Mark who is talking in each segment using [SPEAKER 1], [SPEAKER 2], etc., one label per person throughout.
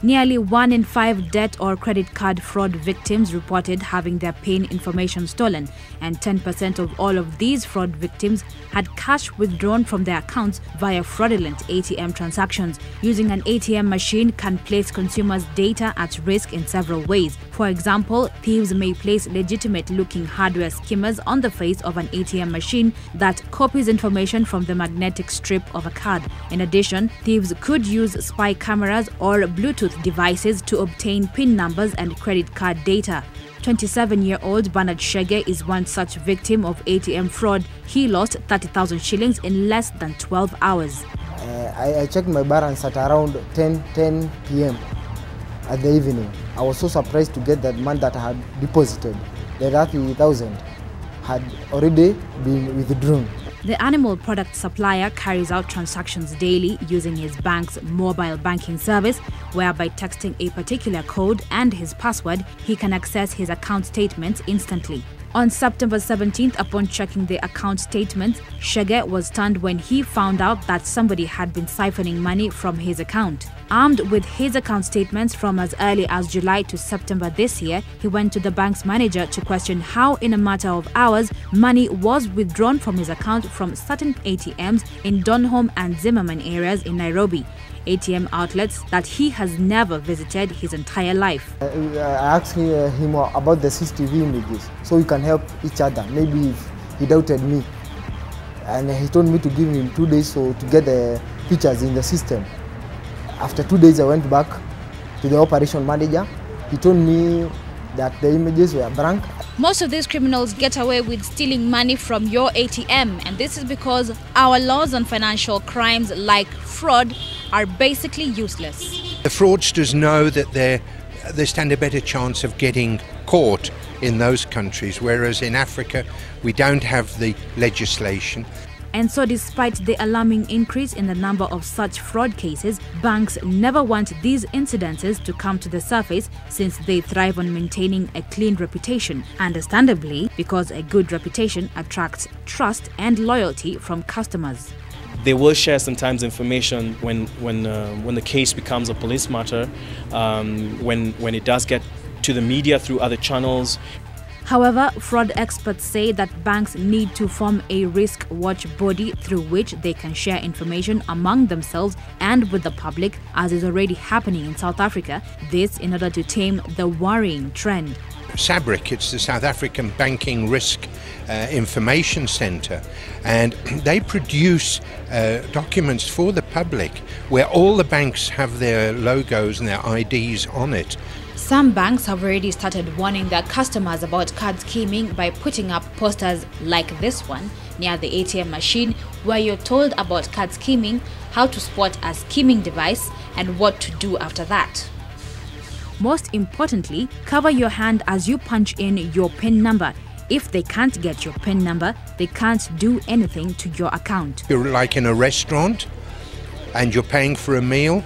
[SPEAKER 1] Nearly 1 in 5 debt or credit card fraud victims reported having their PIN information stolen, and 10% of all of these fraud victims had cash withdrawn from their accounts via fraudulent ATM transactions. Using an ATM machine can place consumers' data at risk in several ways. For example, thieves may place legitimate-looking hardware skimmers on the face of an ATM machine that copies information from the magnetic strip of a card. In addition, thieves could use spy cameras or Bluetooth devices to obtain PIN numbers and credit card data. 27-year-old Bernard Shege is one such victim of ATM fraud. He lost 30,000 shillings in less than 12 hours.
[SPEAKER 2] I checked my balance at around 10 p.m. at the evening. I was so surprised to get that money that I had deposited, the 30,000, had already been withdrawn.
[SPEAKER 1] The animal product supplier carries out transactions daily using his bank's mobile banking service, where by texting a particular code and his password, he can access his account statements instantly. On September 17th, upon checking the account statements, Shege was stunned when he found out that somebody had been siphoning money from his account. Armed with his account statements from as early as July to September this year, he went to the bank's manager to question how, in a matter of hours, money was withdrawn from his account from certain ATMs in Donholm and Zimmerman areas in Nairobi, ATM outlets that he has never visited his entire life.
[SPEAKER 2] I asked him about the CCTV images so we can help each other. Maybe if he doubted me. And he told me to give him 2 days to get the pictures in the system. After 2 days, I went back to the operation manager. He told me that the images were blank.
[SPEAKER 1] Most of these criminals get away with stealing money from your ATM, and this is because our laws on financial crimes like fraud are basically useless.
[SPEAKER 3] The fraudsters know that they stand a better chance of getting caught in those countries, whereas in Africa we don't have the legislation.
[SPEAKER 1] And so despite the alarming increase in the number of such fraud cases, banks never want these incidences to come to the surface, since they thrive on maintaining a clean reputation. Understandably, because a good reputation attracts trust and loyalty from customers.
[SPEAKER 4] They will share sometimes information when the case becomes a police matter, when it does get to the media through other channels.
[SPEAKER 1] However, fraud experts say that banks need to form a risk watch body through which they can share information among themselves and with the public, as is already happening in South Africa, this in order to tame the worrying trend.
[SPEAKER 3] SABRIC, it's the South African Banking Risk Information Centre, and they produce documents for the public where all the banks have their logos and their IDs on it.
[SPEAKER 1] Some banks have already started warning their customers about card scheming by putting up posters like this one near the ATM machine, where you're told about card scheming, how to spot a scheming device, and what to do after that. Most importantly, cover your hand as you punch in your PIN number. If they can't get your PIN number, they can't do anything to your account.
[SPEAKER 3] You're like in a restaurant and you're paying for a meal.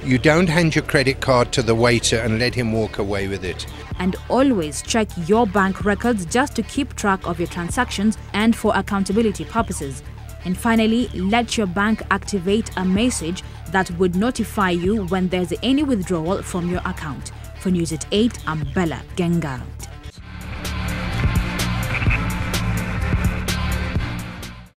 [SPEAKER 3] You don't hand your credit card to the waiter and let him walk away with it.
[SPEAKER 1] And always check your bank records just to keep track of your transactions and for accountability purposes. And finally, let your bank activate a message that would notify you when there's any withdrawal from your account. For News at 8, I'm Bella Genga.